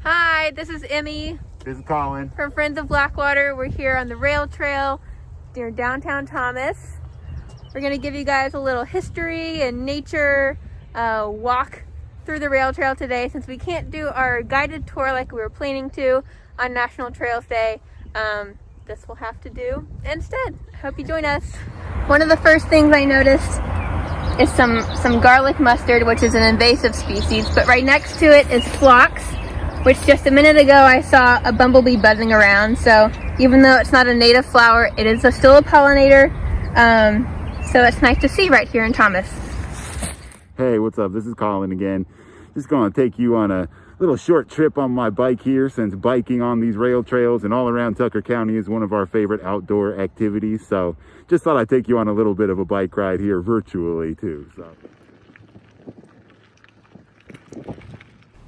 Hi, this is Emmie. This is Colin. From Friends of Blackwater. We're here on the rail trail near downtown Thomas. We're going to give you guys a little history and nature walk through the rail trail today, since we can't do our guided tour like we were planning to on National Trails Day. This will have to do instead. I hope you join us. One of the first things I noticed is some garlic mustard, which is an invasive species, but right next to it is phlox, which just a minute ago I saw a bumblebee buzzing around. So even though it's not a native flower, it is still a pollinator. So it's nice to see right here in Thomas. Hey, what's up? This is Colin again. Just going to take you on a little short trip on my bike here, since biking on these rail trails and all around Tucker County is one of our favorite outdoor activities. So just thought I'd take you on a little bit of a bike ride here virtually too.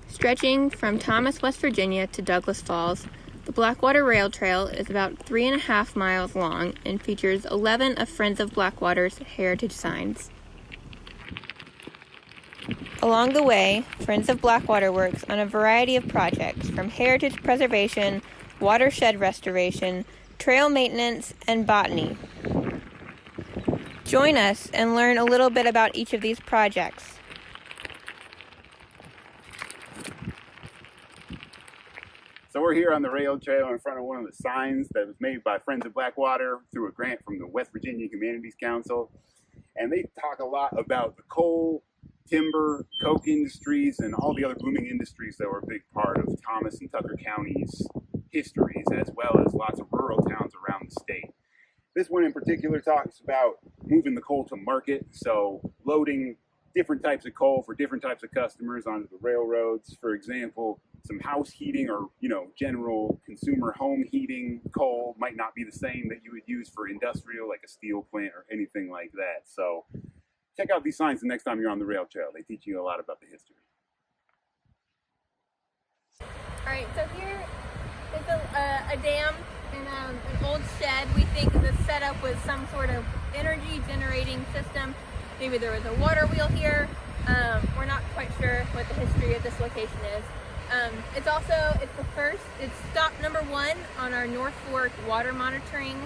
Stretching from Thomas, West Virginia to Douglas Falls, the Blackwater Rail Trail is about 3.5 miles long and features 11 of Friends of Blackwater's heritage signs. Along the way, Friends of Blackwater works on a variety of projects, from heritage preservation, watershed restoration, trail maintenance, and botany. Join us and learn a little bit about each of these projects. So we're here on the rail trail in front of one of the signs that was made by Friends of Blackwater through a grant from the West Virginia Humanities Council. And they talk a lot about the coal, timber, coke industries, and all the other booming industries that were a big part of Thomas and Tucker County's histories, as well as lots of rural towns around the state. This one in particular talks about moving the coal to market, so loading different types of coal for different types of customers onto the railroads. For example, some house heating or, general consumer home heating coal might not be the same that you would use for industrial, like a steel plant or anything like that. So check out these signs the next time you're on the rail trail. They teach you a lot about the history. All right, so here is a dam and an old shed. We think the setup was some sort of energy generating system. Maybe there was a water wheel here. We're not quite sure what the history of this location is. It's stop number 1 on our North Fork water monitoring.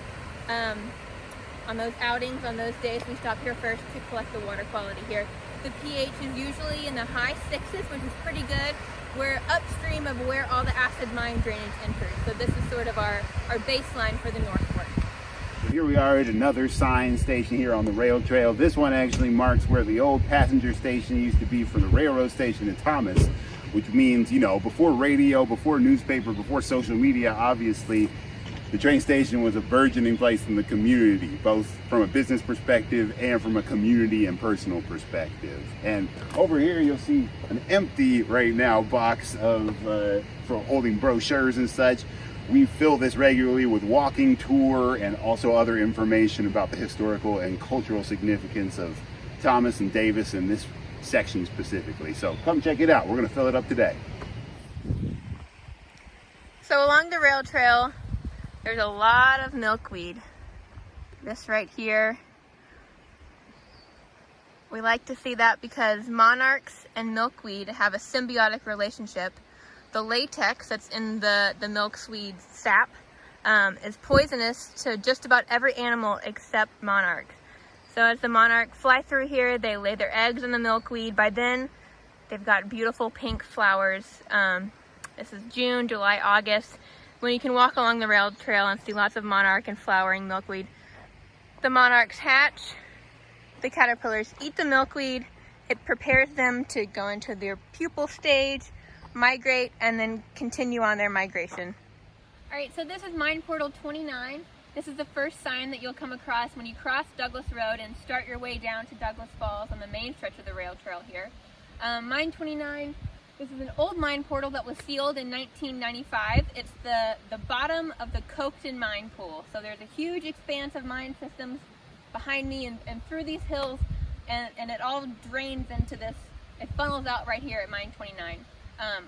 On those outings, on those days, we stop here first to collect the water quality here. The pH is usually in the high 6s, which is pretty good. We're upstream of where all the acid mine drainage enters. So this is sort of our baseline for the North Fork. Here we are at another sign station here on the rail trail. This one actually marks where the old passenger station used to be for the railroad station in Thomas, which means, before radio, before newspaper, before social media, obviously, the train station was a burgeoning place in the community, both from a business perspective and from a community and personal perspective. And over here, you'll see an empty right now box for holding brochures and such. We fill this regularly with walking tour and also other information about the historical and cultural significance of Thomas and Davis in this section specifically. So come check it out. We're going to fill it up today. So along the rail trail, there's a lot of milkweed. This right here. We like to see that because monarchs and milkweed have a symbiotic relationship. The latex that's in the milkweed's sap is poisonous to just about every animal except monarchs. So as the monarch fly through here, they lay their eggs in the milkweed. By then, they've got beautiful pink flowers. This is June, July, August, when you can walk along the rail trail and see lots of monarch and flowering milkweed. The monarchs hatch, the caterpillars eat the milkweed. It prepares them to go into their pupal stage, migrate, and then continue on their migration. All right, so this is Mine Portal 29. This is the first sign that you'll come across when you cross Douglas Road and start your way down to Douglas Falls on the main stretch of the rail trail here. Mine 29, this is an old mine portal that was sealed in 1995. It's the bottom of the Coketon mine pool. So there's a huge expanse of mine systems behind me and through these hills, and it all drains into this, it funnels out right here at Mine 29.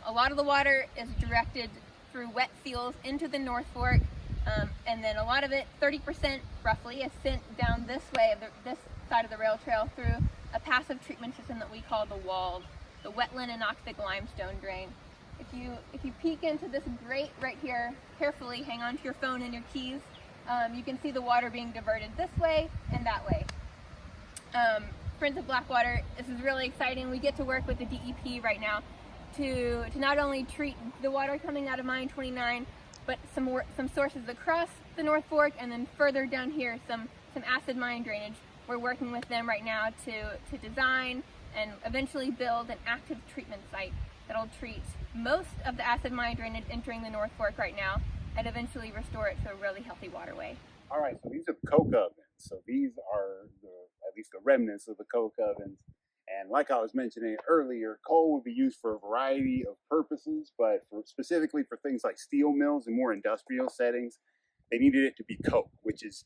A lot of the water is directed through wet seals into the North Fork, and then a lot of it, 30% roughly, is sent down this way, this side of the rail trail, through a passive treatment system that we call the walled, the wetland anoxic limestone drain. If you peek into this grate right here, carefully hang on to your phone and your keys, you can see the water being diverted this way and that way. Friends of Blackwater, this is really exciting. We get to work with the DEP right now to not only treat the water coming out of Mine 29, but some sources across the North Fork, and then further down here, some acid mine drainage. We're working with them right now to design and eventually build an active treatment site that'll treat most of the acid mine drainage entering the North Fork right now and eventually restore it to a really healthy waterway. All right, so these are coke ovens. So these are at least the remnants of the coke ovens. And like I was mentioning earlier, coal would be used for a variety of purposes, but specifically for things like steel mills and more industrial settings, they needed it to be coke, which is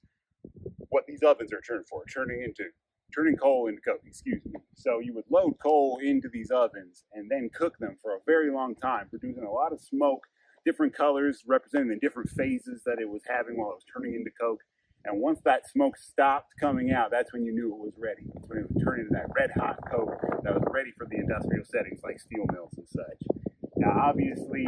what these ovens are turned for, turning coal into coke, excuse me. So you would load coal into these ovens and then cook them for a very long time, producing a lot of smoke, different colors representing the different phases that it was having while it was turning into coke. And once that smoke stopped coming out, that's when you knew it was ready. That's when it would turn into that red hot coke that was ready for the industrial settings like steel mills and such. Now, obviously,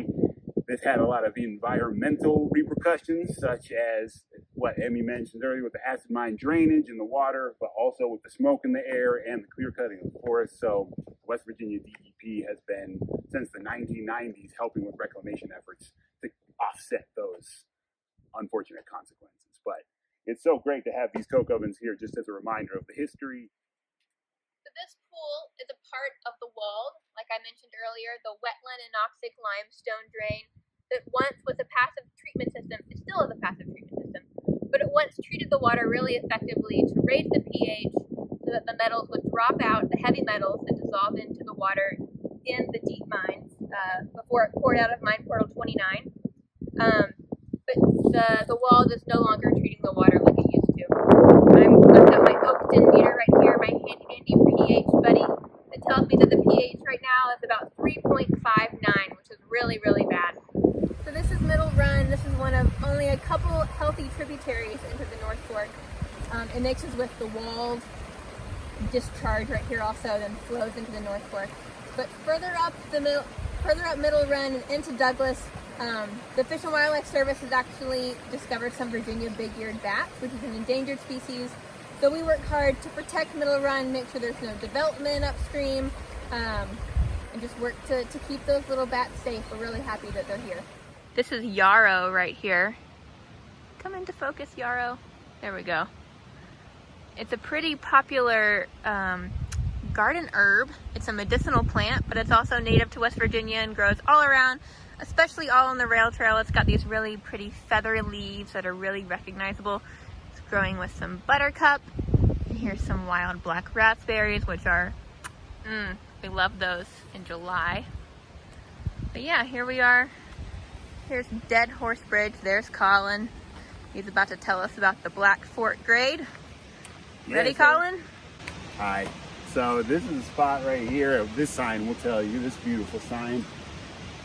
this had a lot of environmental repercussions, such as what Emmie mentioned earlier with the acid mine drainage in the water, but also with the smoke in the air and the clear cutting of the forest. So West Virginia DEP has been, since the 1990s, helping with reclamation efforts to offset those unfortunate consequences. But it's so great to have these coke ovens here just as a reminder of the history. So this pool is a part of the walled, like I mentioned earlier, the wetland anoxic limestone drain that once was a passive treatment system. It still is a passive treatment system, but it once treated the water really effectively to raise the pH so that the metals would drop out, the heavy metals that dissolve into the water in the deep mines before it poured out of mine portal 29. But the wall is no longer treating the water like it used to. I've got my Oakton meter right here, my handy pH buddy, that tells me that the pH right now is about 3.59, which is really, really bad. So this is Middle Run. This is one of only a couple healthy tributaries into the North Fork. It mixes with the walled discharge right here also, then flows into the North Fork. But further up Middle Run and into Douglas, the Fish and Wildlife Service has actually discovered some Virginia big-eared bats, which is an endangered species. So we work hard to protect Middle Run, make sure there's no development upstream, and just work to keep those little bats safe. We're really happy that they're here. This is yarrow right here. Come into focus, yarrow. There we go. It's a pretty popular garden herb. It's a medicinal plant, but it's also native to West Virginia and grows all around, especially all on the rail trail. It's got these really pretty feathery leaves that are really recognizable. It's growing with some buttercup. And here's some wild black raspberries, which are, we love those in July. But yeah, here we are. Here's Dead Horse Bridge. There's Colin. He's about to tell us about the Black Fork grade. Ready, Colin? Hi. So this is a spot right here. This sign will tell you, this beautiful sign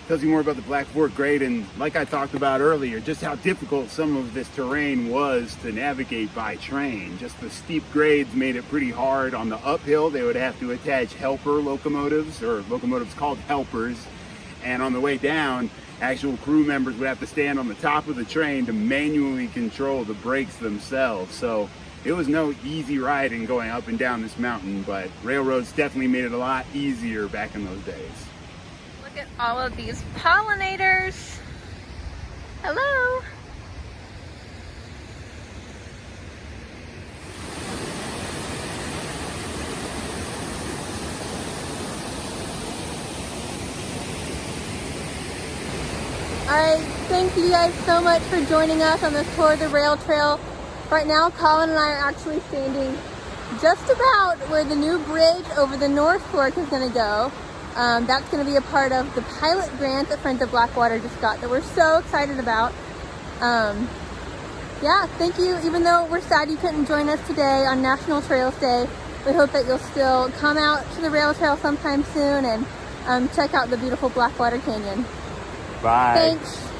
tells you more about the Black Fork grade, and like I talked about earlier, just how difficult some of this terrain was to navigate by train. Just the steep grades made it pretty hard. On the uphill, they would have to attach helper locomotives, or locomotives called helpers, and on the way down, actual crew members would have to stand on the top of the train to manually control the brakes themselves. So it was no easy riding going up and down this mountain, but railroads definitely made it a lot easier back in those days. Look at all of these pollinators. Hello. All right, thank you guys so much for joining us on this tour of the rail trail. Right now, Colin and I are actually standing just about where the new bridge over the North Fork is going to go. That's going to be a part of the pilot grant that Friends of Blackwater just got that we're so excited about. Yeah, thank you. Even though we're sad you couldn't join us today on National Trails Day, we hope that you'll still come out to the rail trail sometime soon and check out the beautiful Blackwater Canyon. Bye. Thanks.